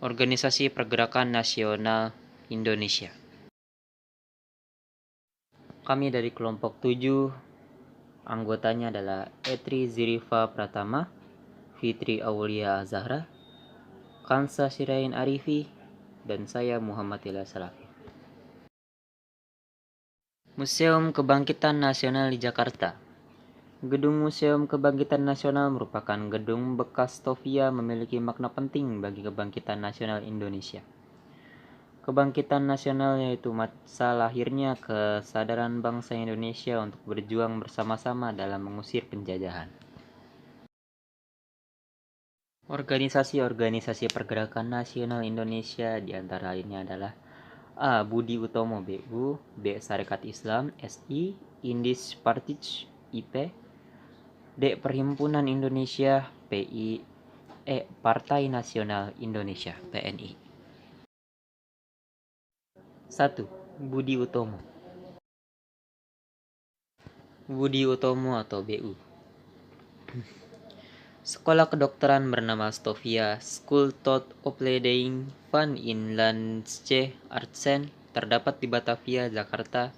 Organisasi Pergerakan Nasional Indonesia. Kami dari kelompok 7, anggotanya adalah Etri Zirifa Pratama, Fitri Aulia Zahra, Kansa Sirain Arifi, dan saya Muhammad Ila Salafi. Museum Kebangkitan Nasional di Jakarta. Gedung Museum Kebangkitan Nasional merupakan gedung bekas Stovia memiliki makna penting bagi kebangkitan nasional Indonesia. Kebangkitan nasional yaitu masa lahirnya kesadaran bangsa Indonesia untuk berjuang bersama-sama dalam mengusir penjajahan. Organisasi-organisasi pergerakan nasional Indonesia diantara lainnya adalah A. Budi Utomo BU, B. Sarekat Islam SI, Indis Partij IP, D. Perhimpunan Indonesia PI, E. Partai Nasional Indonesia PNI. 1. Budi Utomo. Budi Utomo atau BU. Sekolah kedokteran bernama Stovia School tot Opleiding van Inlandse Artsen terdapat di Batavia, Jakarta.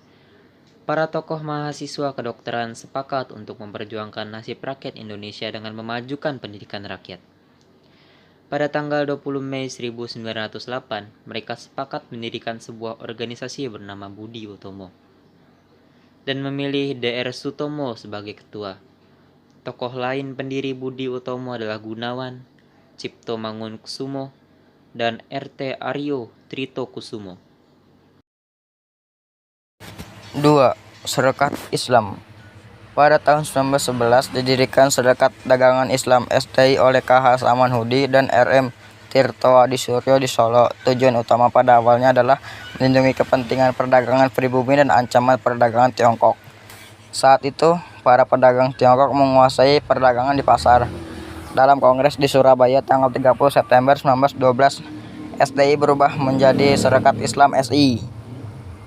Para tokoh mahasiswa kedokteran sepakat untuk memperjuangkan nasib rakyat Indonesia dengan memajukan pendidikan rakyat. Pada tanggal 20 Mei 1908, mereka sepakat mendirikan sebuah organisasi bernama Budi Utomo dan memilih Dr. Sutomo sebagai ketua. Tokoh lain pendiri Budi Utomo adalah Gunawan, Cipto Mangunkusumo, dan RT Aryo Trito Kusumo. 2. Sarekat Islam. Pada tahun 1911 didirikan Sarekat Dagangan Islam SDI oleh KH Samanhudi dan RM Tirto Adi Suryo di Solo. Tujuan utama pada awalnya adalah melindungi kepentingan perdagangan pribumi dan ancaman perdagangan Tiongkok. Saat itu, para pedagang Tiongkok menguasai perdagangan di pasar. Dalam kongres di Surabaya tanggal 30 September 1912, SDI berubah menjadi Sarekat Islam SI.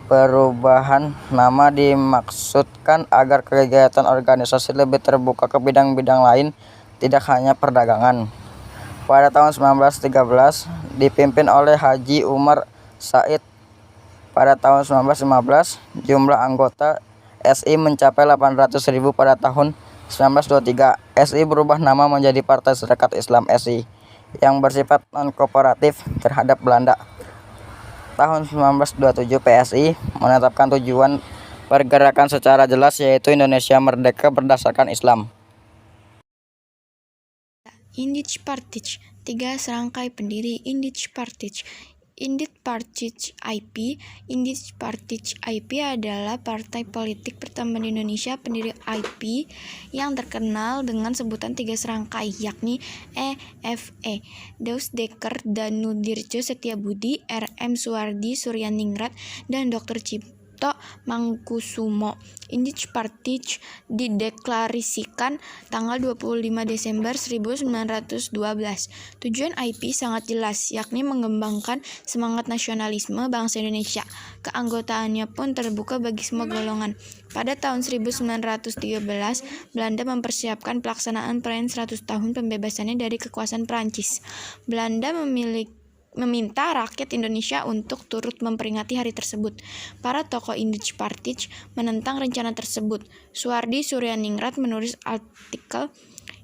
Perubahan nama dimaksudkan agar kegiatan organisasi lebih terbuka ke bidang-bidang lain, tidak hanya perdagangan. Pada tahun 1913, dipimpin oleh Haji Umar Said. Pada tahun 1915, jumlah anggota SI mencapai 800.000 pada tahun 1923. SI berubah nama menjadi Partai Sarekat Islam SI yang bersifat non-kooperatif terhadap Belanda. Tahun 1927 PSI menetapkan tujuan pergerakan secara jelas, yaitu Indonesia merdeka berdasarkan Islam. Indis Partij. 3 serangkai pendiri Indis Partij. Indis Partij IP. Indis Partij IP adalah partai politik pertama di Indonesia. Pendiri IP yang terkenal dengan sebutan 3 serangkai, yakni EFE, Deus Dekker Danudirjo Setiabudi, RM Suwardi Suryaningrat, dan Dr. Cipto Mangunkusumo. Indis Partij dideklarasikan tanggal 25 Desember 1912. Tujuan IP sangat jelas, yakni mengembangkan semangat nasionalisme bangsa Indonesia. Keanggotaannya pun terbuka bagi semua golongan. Pada tahun 1913, Belanda mempersiapkan pelaksanaan perayaan 100 tahun pembebasannya dari kekuasaan Prancis. Belanda meminta rakyat Indonesia untuk turut memperingati hari tersebut. Para tokoh Indis Partij menentang rencana tersebut. Suwardi Suryaningrat menulis artikel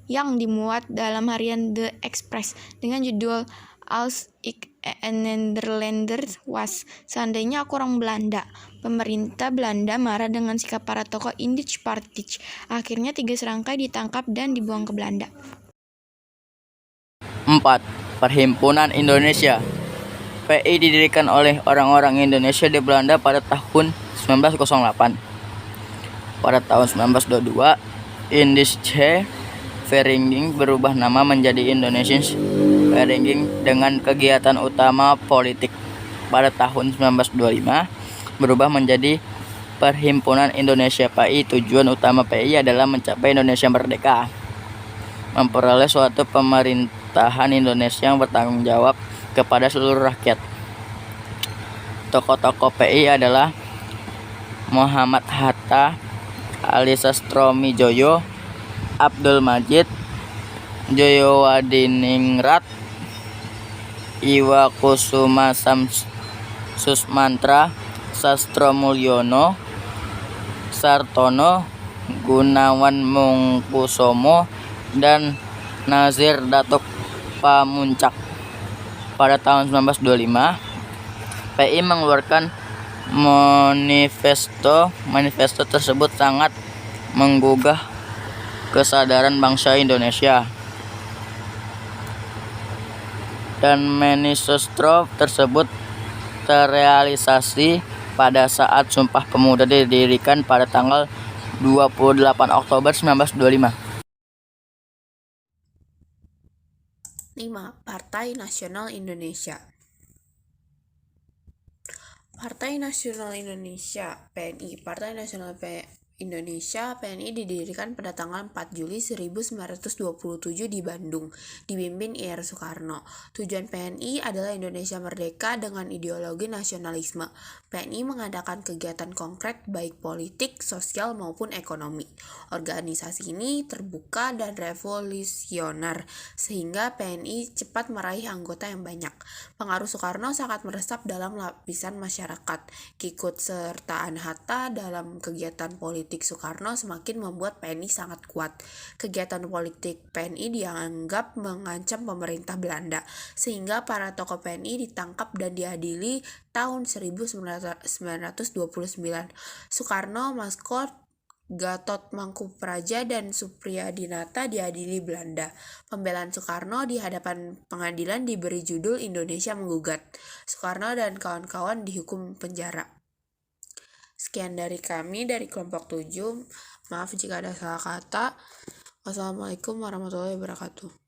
yang dimuat dalam harian The Express dengan judul Als ik een Nederlander was, seandainya aku orang Belanda. Pemerintah Belanda marah dengan sikap para tokoh Indis Partij. Akhirnya 3 serangkai ditangkap dan dibuang ke Belanda. 4. Perhimpunan Indonesia. PI didirikan oleh orang-orang Indonesia di Belanda pada tahun 1908. Pada tahun 1922, Indische Vereniging berubah nama menjadi Indonesisch Vereniging dengan kegiatan utama politik. Pada tahun 1925, berubah menjadi Perhimpunan Indonesia PI. Tujuan utama PI adalah mencapai Indonesia merdeka, memperoleh suatu pemerintahan Indonesia yang bertanggung jawab kepada seluruh rakyat. Tokoh-tokoh PI adalah Muhammad Hatta, Ali Sastromijoyo, Abdul Majid, Joyowadiningrat, Iwa Kusuma Susmantra, Sastro Mulyono, Sartono, Gunawan Mungkusomo, dan Nazir Datuk Pamuncak. Pada tahun 1925, PI mengeluarkan manifesto. Manifesto tersebut sangat menggugah kesadaran bangsa Indonesia. Dan manifesto tersebut terrealisasi pada saat Sumpah Pemuda didirikan pada tanggal 28 Oktober 1925. 5. Partai Nasional Indonesia. Partai Nasional Indonesia (PNI). Partai Nasional Indonesia (PNI) didirikan pada tanggal 4 Juli 1927 di Bandung, dipimpin Ir Soekarno. Tujuan PNI adalah Indonesia merdeka dengan ideologi nasionalisme. PNI mengadakan kegiatan konkret baik politik, sosial maupun ekonomi. Organisasi ini terbuka dan revolusioner, sehingga PNI cepat meraih anggota yang banyak. Pengaruh Soekarno sangat meresap dalam lapisan masyarakat. Keikutsertaan Hatta dalam kegiatan politik Soekarno semakin membuat PNI sangat kuat. Kegiatan politik PNI dianggap mengancam pemerintah Belanda, sehingga para tokoh PNI ditangkap dan diadili tahun 1929. Soekarno, Maskot, Gatot Mangkupraja, dan Supriyadinata diadili Belanda. Pembelaan Soekarno di hadapan pengadilan diberi judul Indonesia Menggugat. Soekarno dan kawan-kawan dihukum penjara. Sekian dari kami dari kelompok 7. Maaf jika ada salah kata. Wassalamualaikum warahmatullahi wabarakatuh.